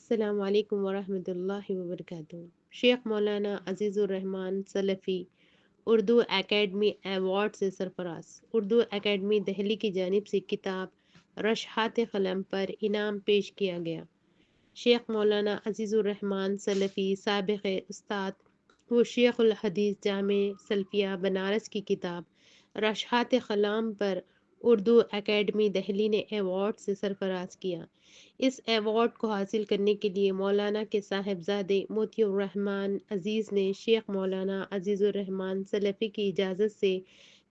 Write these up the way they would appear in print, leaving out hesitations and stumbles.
السلام علیکم ورحمۃ اللہ وبرکاتہ۔ شیخ مولانا عزیز الرحمان سلفی اردو اکیڈمی ایوارڈ سے سرفراز۔ اردو اکیڈمی دہلی کی جانب سے کتاب رشحات قلم پر انعام پیش کیا گیا۔ شیخ مولانا عزیز الرحمان سلفی سابق استاد و شیخ الحدیث جامع سلفیہ بنارس کی کتاب رشحات قلم پر اردو اکیڈمی دہلی نے ایوارڈ سے سرفراز کیا۔ اس ایوارڈ کو حاصل کرنے کے لیے مولانا کے صاحبزادے موتی الرحمان عزیز نے شیخ مولانا عزیز الرحمان سلفی کی اجازت سے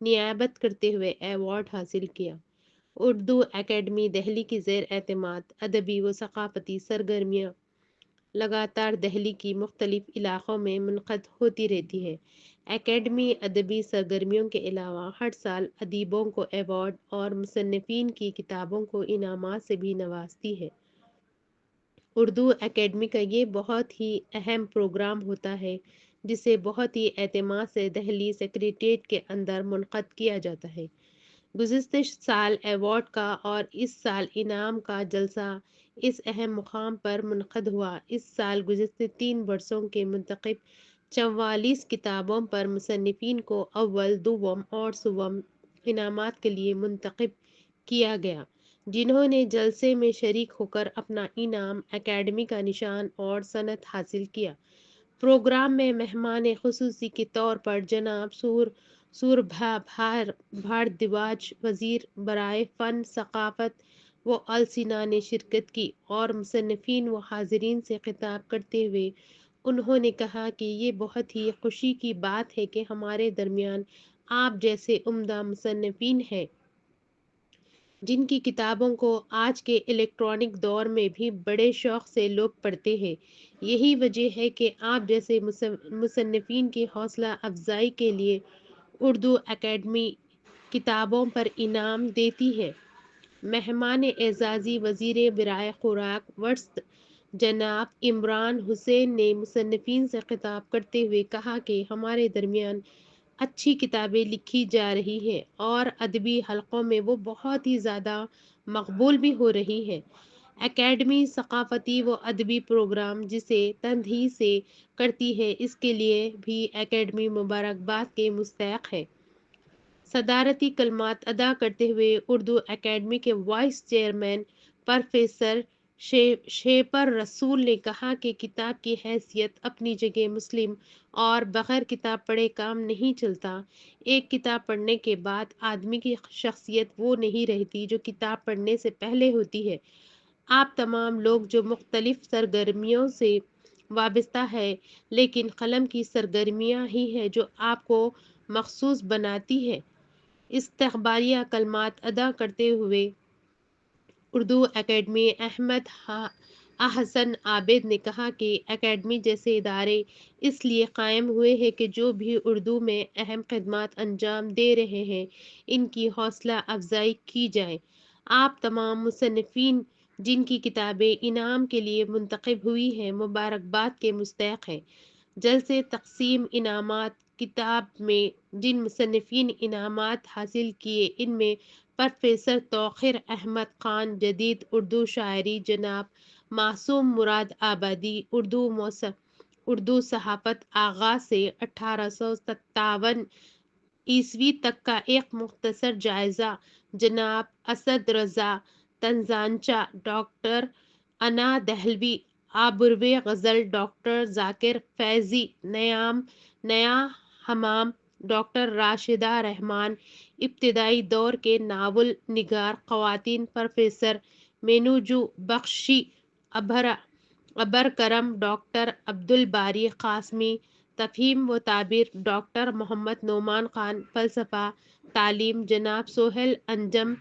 نیابت کرتے ہوئے ایوارڈ حاصل کیا۔ اردو اکیڈمی دہلی کی زیر اعتماد ادبی و ثقافتی سرگرمیاں لگاتار دہلی کی مختلف علاقوں میں منعقد ہوتی رہتی ہے۔ اکیڈمی ادبی سرگرمیوں کے علاوہ ہر سال ادیبوں کو ایوارڈ اور مصنفین کی کتابوں کو انعامات سے بھی نوازتی ہے۔ اردو اکیڈمی کا یہ بہت ہی اہم پروگرام ہوتا ہے جسے بہت ہی اہتمام سے دہلی سیکریٹریٹ کے اندر منعقد کیا جاتا ہے۔ گزشتہ سال ایوارڈ کا اور اس سال انعام کا جلسہ اس اہم مقام پر منعقد ہوا۔ اس سال گزشتہ 3 برسوں کے منتخب 44 کتابوں پر مصنفین کو اول، دوم اور سوم انعامات کے لیے منتخب کیا گیا، جنہوں نے جلسے میں شریک ہو کر اپنا انعام، اکیڈمی کا نشان اور سند حاصل کیا۔ پروگرام میں مہمان خصوصی کے طور پر جناب سوربھا بھاردواج، وزیر برائے فن، ثقافت و السنہ نے شرکت کی اور مصنفین و حاضرین سے خطاب کرتے ہوئے انہوں نے کہا کہ یہ بہت ہی خوشی کی بات ہے کہ ہمارے درمیان آپ جیسے عمدہ مصنفین ہیں جن کی کتابوں کو آج کے الیکٹرانک دور میں بھی بڑے شوق سے لوگ پڑھتے ہیں۔ یہی وجہ ہے کہ آپ جیسے مصنفین کی حوصلہ افزائی کے لیے اردو اکیڈمی کتابوں پر انعام دیتی ہے۔ مہمان اعزازی وزیر برائے خوراک وسط جناب عمران حسین نے مصنفین سے خطاب کرتے ہوئے کہا کہ ہمارے درمیان اچھی کتابیں لکھی جا رہی ہیں اور ادبی حلقوں میں وہ بہت ہی زیادہ مقبول بھی ہو رہی ہے۔ اکیڈمی ثقافتی و ادبی پروگرام جسے تندہی سے کرتی ہے، اس کے لیے بھی اکیڈمی مبارکباد کے مستحق ہے۔ صدارتی کلمات ادا کرتے ہوئے اردو اکیڈمی کے وائس چیئرمین پروفیسر شیپر رسول نے کہا کہ کتاب کی حیثیت اپنی جگہ مسلم اور بغیر کتاب پڑھے کام نہیں چلتا۔ ایک کتاب پڑھنے کے بعد آدمی کی شخصیت وہ نہیں رہتی جو کتاب پڑھنے سے پہلے ہوتی ہے۔ آپ تمام لوگ جو مختلف سرگرمیوں سے وابستہ ہے، لیکن قلم کی سرگرمیاں ہی ہے جو آپ کو مخصوص بناتی ہے۔ استقبالیہ کلمات ادا کرتے ہوئے اردو اکیڈمی احمد احسن عابد نے کہا کہ اکیڈمی جیسے ادارے اس لیے قائم ہوئے ہیں کہ جو بھی اردو میں اہم خدمات انجام دے رہے ہیں ان کی حوصلہ افزائی کی جائے۔ آپ تمام مصنفین جن کی کتابیں انعام کے لیے منتخب ہوئی ہیں مبارکباد کے مستحق ہیں۔ جلسے تقسیم انعامات کتاب میں جن مصنفین انعامات حاصل کیے ان میں پروفیسر توقیر احمد خان جدید اردو شاعری، جناب معصوم مراد آبادی اردو صحافت آغاز سے 1857 عیسوی تک کا ایک مختصر جائزہ، جناب اسد رضا تنزانچہ، ڈاکٹر انا دہلوی آبروِ غزل، ڈاکٹر ذاکر فیضی نیا حمام، ڈاکٹر راشدہ رحمان ابتدائی دور کے ناول نگار خواتین، پروفیسر مینوجو بخشی ابرکرم، ڈاکٹر عبدالباری قاسمی تفہیم و تعبیر، ڈاکٹر محمد نعمان خان فلسفہ تعلیم، جناب سہیل انجم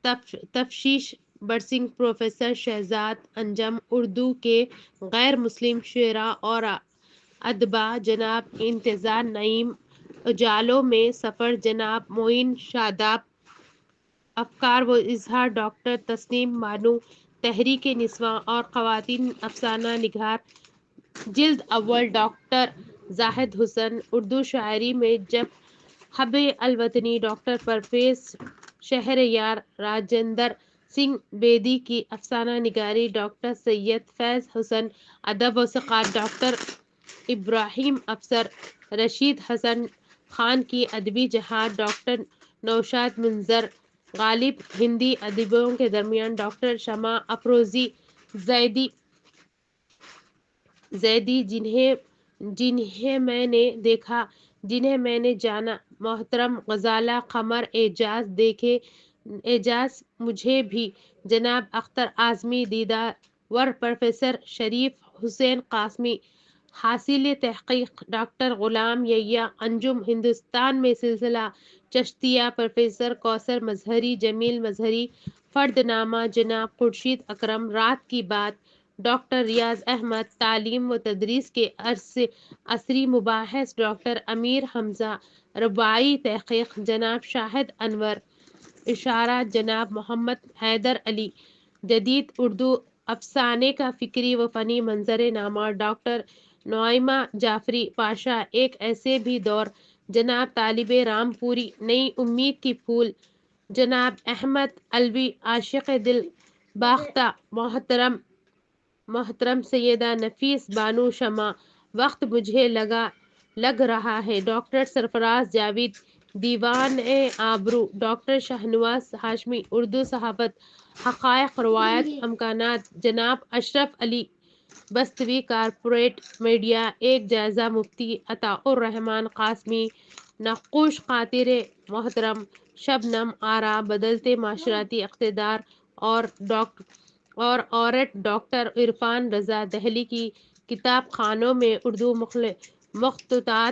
تفتیش برسنگ، پروفیسر شہزاد انجم اردو کے غیر مسلم شعراء اور ادبا، جناب انتظار نعیم اجالوں میں سفر، جناب معین شاداب افکار و اظہار، ڈاکٹر تسنیم بانو تحریک نسواں اور خواتین افسانہ نگار، جلد اول، ڈاکٹر زاہد حسن اردو شاعری میں جب حب الوطنی، ڈاکٹر پرویز شہریار راجندر سنگھ بیدی کی افسانہ نگاری ڈاکٹر سید فیض حسن، ادب و ثقافت ڈاکٹر ابراہیم افسر، رشید حسن خان کی ادبی جہاد ڈاکٹر نوشاد منظر، غالب ہندی ادیبوں کے درمیان ڈاکٹر شمع افروزی زیدی، جنہیں میں نے دیکھا، جنہیں میں نے جانا، محترم غزالہ قمر اعجاز مجھے بھی، جناب اختر اعظمی دیدار پروفیسر شریف حسین قاسمی، حاصل تحقیق ڈاکٹر غلام یحییٰ، انجم ہندوستان میں سلسلہ چشتیہ پروفیسر کوثر مظہری، جمیل مظہری، فرد نامہ جناب خورشید اکرم، رات کی بات ڈاکٹر ریاض احمد، تعلیم و تدریس کے عصری مباحث ڈاکٹر امیر حمزہ، رباعی تحقیق جناب شاہد انور، اشارات جناب محمد حیدر علی، جدید اردو افسانے کا فکری و فنی منظر نامہ ڈاکٹر نعیمہ جعفری پاشا، ایک ایسے بھی دور جناب طالب رام پوری، نئی امید کی پھول جناب احمد علوی، عاشق دل باختہ محترم سیدہ نفیس بانو شمع، وقت مجھے لگ رہا ہے ڈاکٹر سرفراز جاوید، دیوان آبرو ڈاکٹر شاہنواز ہاشمی، اردو صحافت حقائق روایت امکانات جناب اشرف علی بستوی، کارپوریٹ میڈیا ایک جائزہ مفتی عطاء الرحمن قاسمی، نقوش خاطر محترم شبنم آرا، بدلتے معاشرتی اقتدار اور آرٹ ڈاکٹر عرفان رضا، دہلی کی کتاب خانوں میں اردو مخطوطات